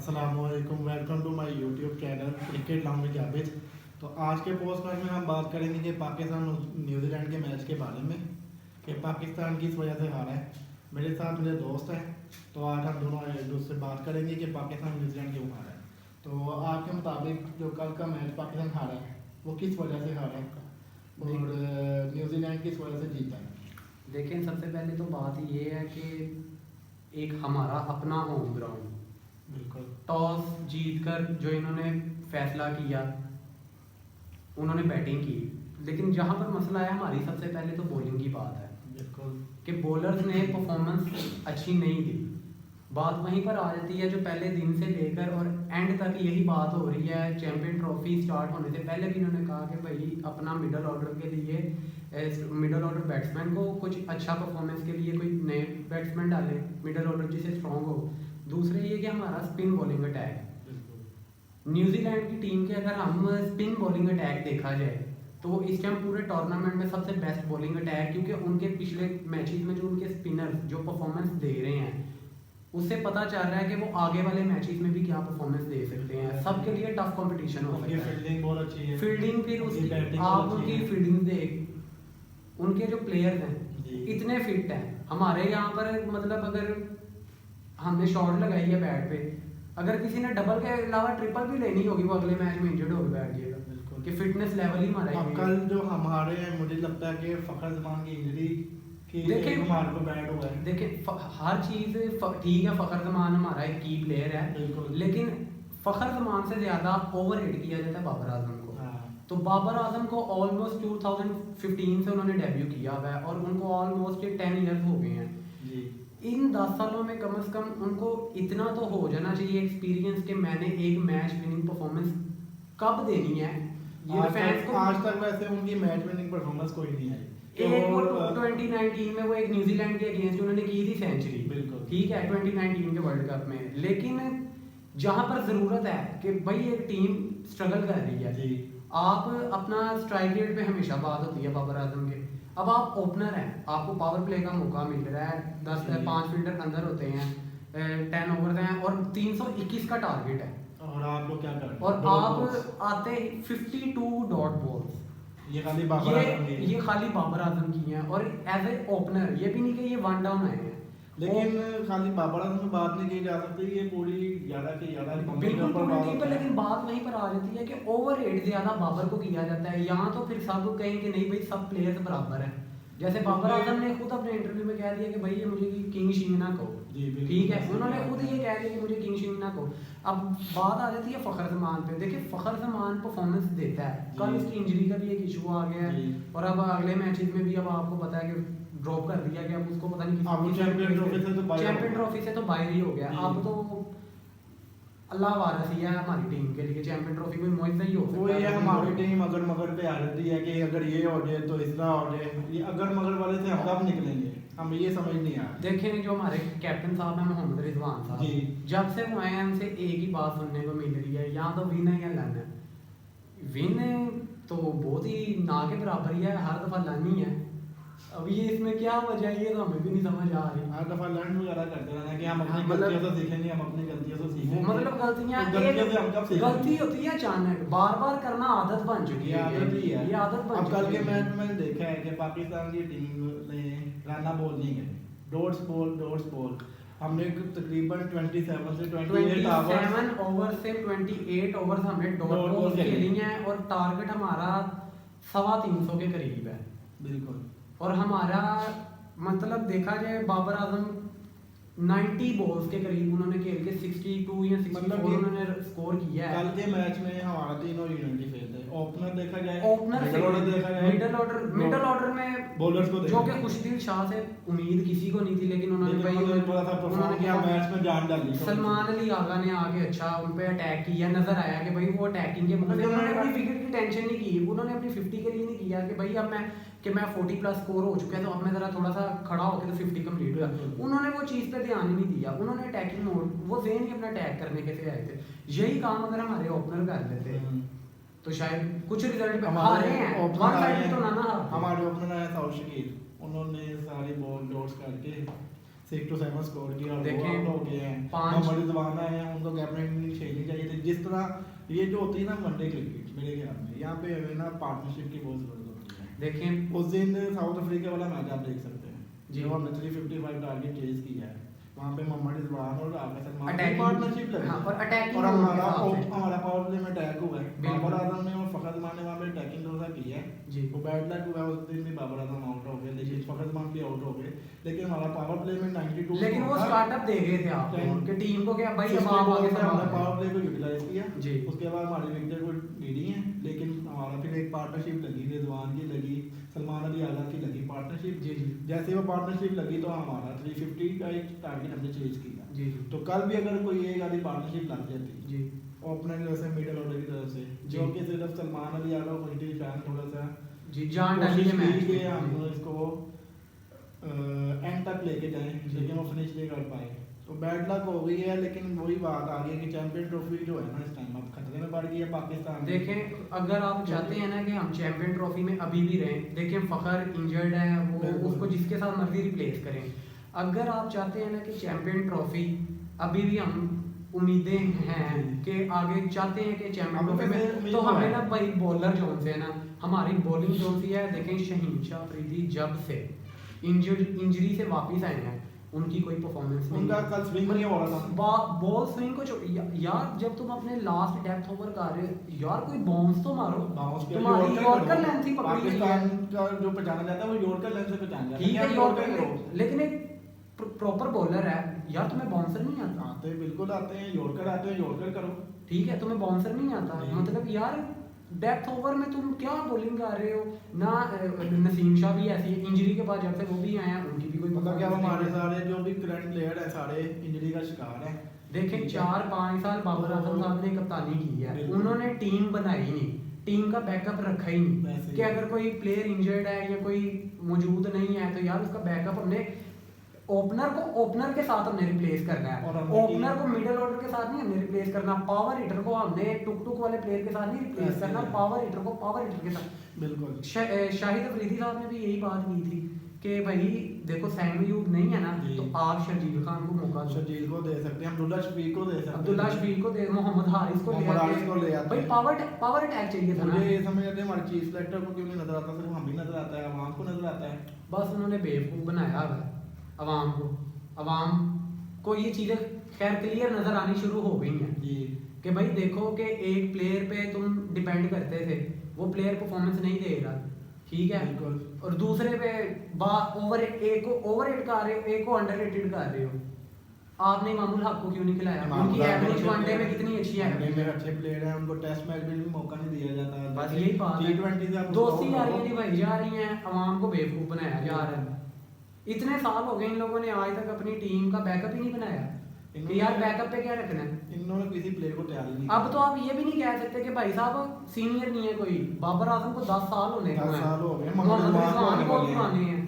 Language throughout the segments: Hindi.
अस्सलामुअलैकुम, welcome to my YouTube channel cricket lounge Javed. तो आज के पोस्टकास्ट में हम बात करेंगे कि पाकिस्तान न्यूजीलैंड के मैच के बारे में कि पाकिस्तान किस वजह से हारा है। मेरे साथ मेरे दोस्त हैं, तो आज हम दोनों एक दूसरे से बात करेंगे कि पाकिस्तान न्यूजीलैंड क्यों हारा है। तो आपके मुताबिक जो कल का मैच पाकिस्तान हारा है वो किस वजह से हारा है और न्यूजीलैंड किस वजह से जीता है? देखें, सबसे पहले तो बात ये है कि एक हमारा अपना होम ग्राउंड, बिल्कुल टॉस जीतकर जो इन्होंने फैसला किया, उन्होंने बैटिंग की। लेकिन जहाँ पर मसला है हमारी, सबसे पहले तो बॉलिंग की बात है बिल्कुल कि बॉलर्स ने परफॉर्मेंस अच्छी नहीं दी। बात वहीं पर आ जाती है जो पहले दिन से लेकर और एंड तक यही बात हो रही है। चैंपियन ट्रॉफी स्टार्ट होने से पहले भी इन्होंने कहा कि भाई अपना मिडल ऑर्डर के लिए, मिडल ऑर्डर बैट्समैन को कुछ अच्छा परफॉर्मेंस के लिए कोई नए बैट्समैन डाले, मिडल ऑर्डर जिसे स्ट्रॉन्ग हो। दूसरे ये कि हमारा स्पिन बॉलिंग अटैक, न्यूजीलैंड की टीम के अगर हम स्पिन बॉलिंग अटैक देखा जाए तो इस टाइम पूरे टूर्नामेंट में सबसे बेस्ट बॉलिंग अटैक, क्योंकि उनके पिछले मैचेस में जो उनके स्पिनर जो परफॉर्मेंस दे रहे हैं उससे पता चल रहा है कि वो आगे वाले मैचेस में भी क्या परफॉर्मेंस दे सकते हैं। सबके लिए टफ कंपटीशन हो सकता है। फील्डिंग बहुत अच्छी है, फील्डिंग फिर उसकी बैटिंग आप उनकी फील्डिंग देख, उनके जो प्लेयर्स हैं इतने फिट हैं। हमारे यहाँ पर मतलब अगर हमने शॉट लगाई है बैट पे, अगर किसी ने डबल के अलावा ट्रिपल भी लेनी होगी वो अगले मैच में इंजर्ड होकर बैठ जाएगा कि फिटनेस लेवल ही हमारा अब कल जो हमारे मुझे लगता है कि फखर जमान की इंजरी की देखिए, हमारे को बैड हुआ है। देखिए हर चीज़ ठीक है, फ़खर जमान हमारा एक की प्लेयर है, लेकिन फ़खर जमान से ज़्यादा ओवर रेट किया जाता है बाबर आजम को। तो बाबर आजम को ऑलमोस्ट 2015 से उन्होंने डेब्यू किया हुआ है और उनको ऑलमोस्ट 10 ईयर्स हो गए हैं। इन 10 सालों में कम से कम उनको इतना तो हो जाना चाहिए एक्सपीरियंस कि मैंने एक मैच विनिंग परफॉर्मेंस कब देनी है। ये फैंस को आज तक वैसे उनकी मैच विनिंग परफॉर्मेंस कोई नहीं आई। एक वो 2019 में वो एक न्यूजीलैंड के अगेंस्ट उन्होंने की थी सेंचुरी, बिल्कुल ठीक है, 2019 के वर्ल्ड कप में। लेकिन जहां पर जरूरत है कि भाई एक टीम स्ट्रगल कर रही है, आप अपना स्ट्राइक रेट पे हमेशा बात होती है बाबर आजम के। अब आप ओपनर हैं, आपको पावर प्ले का मौका मिल रहा है, 5 फील्डर अंदर होते हैं, 10 ओवर हैं और 321 का टारगेट है और आप लोग क्या कर रहे हैं और आप आते 52 डॉट बॉल्स। ये खाली बाबर आजम की, ये खाली बाबर आजम की हैं और एज ए ओपनर, ये भी नहीं कि ये वन डाउन आए हैं। लेकिन खाली बाबर आजम में बात नहीं की जा सकती, ये पूरी 11 की 11 बिल्कुल पूरी टीम पर। लेकिन बात वहीं पर आ जाती है कि ओवर रेट ज्यादा बाबर को किया जाता है। यहाँ तो फिर सब कहें कि नहीं भाई सब प्लेयर्स बराबर हैं। जैसे बाबर आजम ने खुद अपने इंटरव्यू में कह दिया कि भाई ये मुझे किंग शिंग ना कहो, ठीक है, उन्होंने खुद ये कह दिया कि मुझे किंग शिंग ना कहो। अब बात आ जाती है फखर जमान पे। देखिए फखर जमान परफॉर्मेंस देता है, कल इसकी इंजरी का भी एक इशू आ गया है और अब अगले मैचेस में भी अब आपको पता है कि ड्रॉप कर दिया गया, अब उसको पता नहीं चैंपियन ट्रॉफी से तो बाहर ही हो गया। अब तो अल्लाह वारस ही है हमारी टीम के लिए, चैंपियन ट्रॉफी में मुआवजा ही हो सकता है। ये हमारी टीम अगर मगर पे आ जाती है कि अगर ये हो जाए तो इस तरह हो जाए, ये अगर मगर वाले से हम कब निकलेंगे, हम ये समझ नहीं आ रहा। देखें जो हमारे कैप्टन साहब हैं मोहम्मद रिजवान साहब, जब से वो आए हैं हमसे एक ही बात सुनने को मिल रही है, या तो विन है या लन है। विन तो बहुत ही ना के बराबर ही है, हर दफा लन ही है। अब ये इसमें क्या वजह है ये तो हमें भी नहीं समझ आ रही। हर दफा लर्न वगैरह करते रहना कि हम अपनी गलतियों से सीखेंगे, हम अपनी गलतियों से सीखेंगे। मतलब गलतियों से हम कब सीखेंगे? गलती होती है अचानक, बार बार करना आदत बन चुकी है, ये आदत बन अब कल चुकी के है। मैच में मैंने देखा है कि पाकिस्तान की टीम ने रन बॉल नहीं करे, डॉट्स बॉल हमने तकरीबन 27 से 27 ओवर से 28 ओवर हमने डॉट बॉल खेली हैं और टारगेट हमारा 350 के करीब है। बिल्कुल। और हमारा मतलब देखा जाए बाबर आजम 90 बॉल्स के करीब उन्होंने खेल के 62 या 64 उन्होंने स्कोर किया है। कल के मैच में हमारा तीनों यूनिटी फेल थे। ओपनर देखा जाए, मिडिल ऑर्डर में बॉलर्स को जो कि खुशदिल शाह से उम्मीद किसी को नहीं थी, लेकिन उन्होंने मैच में जान डाली। सलमान अली आगा ने आके अच्छा उन पे अटैक किया, नजर आया कि भाई वो अटैकिंग के मतलब उन्होंने अपनी विकेट की टेंशन नहीं की, उन्होंने अपनी 50 के लिए नहीं किया कि भाई अब मैं 40 प्लस स्कोर हो चुका है तो अब मैं जरा थोड़ा सा खड़ा होकर तो 50 कंप्लीट हुआ। उन्होंने वो चीज़ पे ध्यान ही नहीं दिया, उन्होंने अटैकिंग मोड, वो ज़हन ही अपना अटैक करने के से आए थे। यही काम अगर हमारे ओपनर कर लेते तो शायद कुछ रिजल्ट पे हारे हैं। वन साइड तो ना हमारे ओपनर आए साउथ शकील, उन्होंने सारी बॉल डॉट्स करके 6 to 7 स्कोर किया और वो देखें, आउट हो गए हैं। 5 मोहम्मद रिजवान आए हैं, उनको कैप्टन इनिंग खेलनी चाहिए थी। जिस तरह ये जो होती है ना वनडे क्रिकेट, मेरे ख्याल में यहाँ पे हमें ना पार्टनरशिप की बहुत जरूरत होती है। देखें उस दिन साउथ अफ्रीका वाला मैच आप देख सकते हैं, जी। जो हमने 355 टारगेट चेज किया है, वहाँ पे मोहम्मद रिजवान और आगा सलमान की Attacking- पार्टनरशिप लगी हाँ, और attacking और role के हमारा हिसाब से। हमारा पावर प्ले में अटैक हुआ है। बिल्कुल। बाबर आजम ने और फखर जमान ने वहाँ पे अटैकिंग थोड़ा सा किया है। जी। वो बैड लक हुआ उस दिन भी, बाबर आजम आउट हो गए, लेकिन फखर जमान भी आउट हो गए, लेकिन हमारा पावर प्ले में 92 लेकिन वो स्टार्टअप दे गए थे आप Ten- कि टीम को क्या भाई अब 60 आप बॉल आगे में हमने संभालो। पावर प्ले को यूटिलाइज किया। जी। उसके बाद हमारी विकेट को लीडी है, लेकिन हमारा फिर एक पार्टनरशिप लगी, रिजवान की लगी, सलमान अली आगा की लगी पार्टनरशिप। जी जी जैसे वो पार्टनरशिप लगी तो हमारा 350 का एक टारगेट हमने चेज किया। जी जी तो कल भी अगर कोई एक आधी पार्टनरशिप लग जाती जी ओपनर जैसे मिडिल ऑर्डर की तरफ से, जी। जो कि सिर्फ सलमान अली आगा को इंटी फैन थोड़ा सा जी जान डाली कोशिश है मैच की कि में। हम जी। इसको एंड तक लेके जाएं, जी। लेकिन वो फिनिश नहीं कर पाए। तो बैड लक हो गई है, लेकिन वही बात आ गई कि चैंपियन ट्रॉफी जो है ना इस टाइम अब खतरे में पड़ गई है पाकिस्तान में। देखें अगर आप चाहते हैं ना कि हम चैंपियन ट्रॉफी में अभी भी रहें, देखें फखर इंजर्ड है, वो बिल्कुल। उसको जिसके साथ मर्जी रिप्लेस करें। अगर आप चाहते हैं ना कि चैंपियन ट्रॉफी अभी भी हम उम्मीदें हैं कि आगे चाहते हैं कि चैंपियन अब ट्रॉफी वैसे में, उम्मीद तो तो हमें है। ना भाई बॉलर जोन से है ना, हमारी बॉलिंग जोन सी है। देखें शहीन शाह अफरीदी जब से इंजरी से वापस आए हैं, उनकी कोई परफॉर्मेंस नहीं उनका है। कल स्विंग नहीं हो रहा था। बॉल स्विंग को यार जब तुम अपने लास्ट डेप्थ ओवर कर रहे हो यार, कोई बाउंस तो मारो। बाउंस पे तुम्हारी यॉर्कर लेंथ ही पकड़ी हुई है। पाकिस्तान का जो पहचाना जाता है वो यॉर्कर लेंथ से पहचाना जाता है। ठीक है क्या यॉर्कर करो? लेकिन एक प्रॉपर बॉलर है यार, तुम्हें बाउंसर नहीं आता। आते हैं, बिल्कुल आते हैं, यॉर्कर आते हैं, यॉर्कर करो। ठीक है तुम्हें बाउंसर नहीं आता, नहीं। मतलब यार डेप्थ ओवर में तुम क्या बॉलिंग कर रहे हो ना। नसीम शाह भी ऐसी है, इंजरी के बाद जब से वो भी आए हैं उनकी भी कोई मतलब क्या performance हमारे नहीं है। सारे जो भी करंट प्लेयर है सारे इंजरी का शिकार है। देखें ठीक है। 4-5 साल बाबर तो- आजम साहब ने कप्तानी की है, बिल्कुल। उन्होंने टीम बनाई नहीं, टीम का बैकअप रखा ही वैसे नहीं ही। कि अगर कोई प्लेयर इंजर्ड है या कोई मौजूद नहीं है तो यार उसका बैकअप हमने ओपनर के साथ हमने रिप्लेस करना और है। हमने ओपनर की- को मिडिल ऑर्डर के साथ नहीं हमने रिप्लेस करना, पावर हिटर को हमने टुक वाले प्लेयर के साथ नहीं रिप्लेस ऐसे करना, ही है। पावर हिटर को पावर हिटर के साथ। बिल्कुल। शाहिद अफरीदी साहब ने भी यही बात की थी कि भाई देखो सैम अयूब नहीं है ना, जी। तो आप शर्जील खान को मौका दो, शर्जील को दे सकते हैं, अब्दुल्ला शफीक को दे सकते हैं, अब्दुल्ला शफीक को दे, मोहम्मद हारिस को मोहम्मद हारिस को ले ले आते भाई हैं। पावर अटैक चाहिए था ना। मुझे ये समझ आते हैं हमारे चीफ सेलेक्टर को क्यों नहीं नजर आता, सिर्फ हम ही नजर आता है, आवाम को नजर आता है। बस उन्होंने बेवकूफ़ बनाया हुआ है अवाम को ये चीज़ें खैर क्लियर नज़र आनी शुरू हो गई हैं जी। कि भाई देखो कि एक प्लेयर पे तुम डिपेंड करते थे, वो प्लेयर परफॉर्मेंस नहीं दे रहा, ठीक है, बिल्कुल। एक और दूसरे पे एक को ओवररेट कर रहे हो, एक को अंडररेटेड कर रहे हो। आपने इमामुल हक को क्यों नहीं खिलाया? उनकी एवरेज वनडे में कितनी अच्छी है, वनडे में अच्छे प्लेयर हैं, उनको टेस्ट मैच में भी मौका नहीं दिया जाता। बस यही बात है। T20 से आप दोस्ती उसको यारियां निभाई जा रही हैं, अवाम को बेवकूफ़ बनाया जा रहा है। इतने साल हो गए इन लोगों ने आज तक अपनी टीम का बैकअप ही नहीं बनाया कि यार बैकअप पे क्या रखना है। इन्होंने किसी प्लेयर को तैयार ही नहीं अब तो आप ये भी नहीं कह सकते कि भाई साहब सीनियर नहीं है कोई, बाबर आजम को 10 साल होने को 10 हैं। साल हो गए, मोहम्मद मोहम्मद रिजवान रिजवान को को भी पुराने हैं,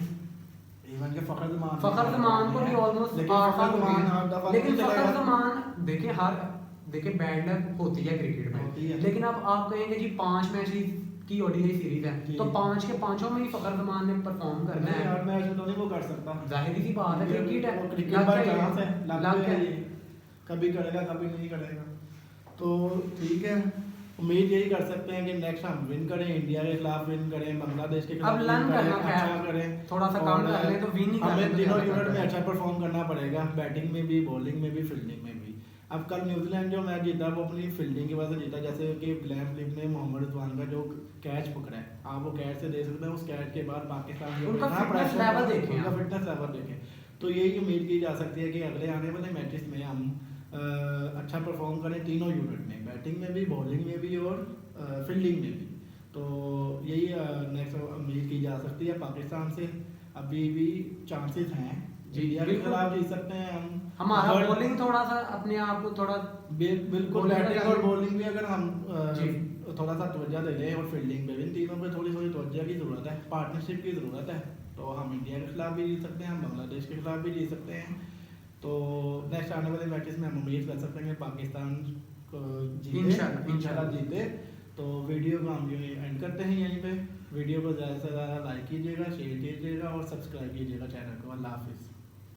इवन के फखर जमान को भी ऑलमोस्ट लेकिन 8 फखर साल हो जमान गए हर हैं। दफा लेकिन नहीं फखर चलेगा। जमान देखिए बैड लक होती है क्रिकेट होती में, है। लेकिन अब आप कहेंगे जी 5 मैच की ओडीआई सीरीज है जी। तो 5 के 5 में ही फखर जमान ने परफॉर्म करना नहीं है। यार, मैच में तो नहीं वो कर सकता। जाहिर सी बात है, क्रिकेट है, वो क्रिकेट लग बाय गया चांस है, लग लग गया। गया ये। कभी करेगा कभी नहीं करेगा। तो ठीक है, उम्मीद यही कर सकते हैं कि नेक्स्ट हम विन करें, इंडिया के खिलाफ विन करें, बांग्लादेश के खिलाफ अब win लर्न करें, करना अच्छा है, करें, थोड़ा सा काम कर लें तो win ही कर हमें लें तो तीनों ज़्यादा यूनिट बेहतर में है। अच्छा परफॉर्म करना पड़ेगा, बैटिंग में भी, बॉलिंग में भी, फील्डिंग में भी। अब कल न्यूजीलैंड जो मैच जीता वो अपनी फील्डिंग की वजह से जीता, जैसे कि ग्लैम फिलिप ने मोहम्मद रिजवान का जो कैच पकड़ा है, आप वो कैच से देख सकते हैं, उस कैच के बाद पाकिस्तान के उनका ऊपर fitness pressure level था, देखें उनका आप। फिटनेस लेवल देखें। तो यही उम्मीद की जा सकती है कि अगले आने वाले मैचेस में हम अच्छा परफॉर्म करें तीनों यूनिट में, बैटिंग में भी, बॉलिंग में भी और फील्डिंग में भी। तो यही नेक्स्ट उम्मीद की जा सकती है पाकिस्तान से। अभी भी चांसेस हैं जी, इंडिया के बिल्कुल। खिलाफ जीत सकते हैं हम। हमारा But बॉलिंग थोड़ा सा अपने आप को थोड़ा बिल्कुल bowling बैटिंग का और बॉलिंग भी अगर हम जी। थोड़ा सा तवज्जो दे दें, और फील्डिंग पे भी, इन तीनों पे थोड़ी थोड़ी तवज्जो की ज़रूरत है, पार्टनरशिप की ज़रूरत है। तो हम इंडिया के खिलाफ भी जीत सकते हैं, हम बांग्लादेश के खिलाफ भी जीत सकते हैं। तो नेक्स्ट आने वाले मैचेस में हम उम्मीद कर सकते हैं कि पाकिस्तान को जीते, इंशाल्लाह जीते। तो वीडियो को हम ये एंड करते हैं यहीं पे। वीडियो को ज़्यादा से ज़्यादा लाइक कीजिएगा, शेयर कीजिएगा और सब्सक्राइब कीजिएगा चैनल को। अल्लाह हाफिज़।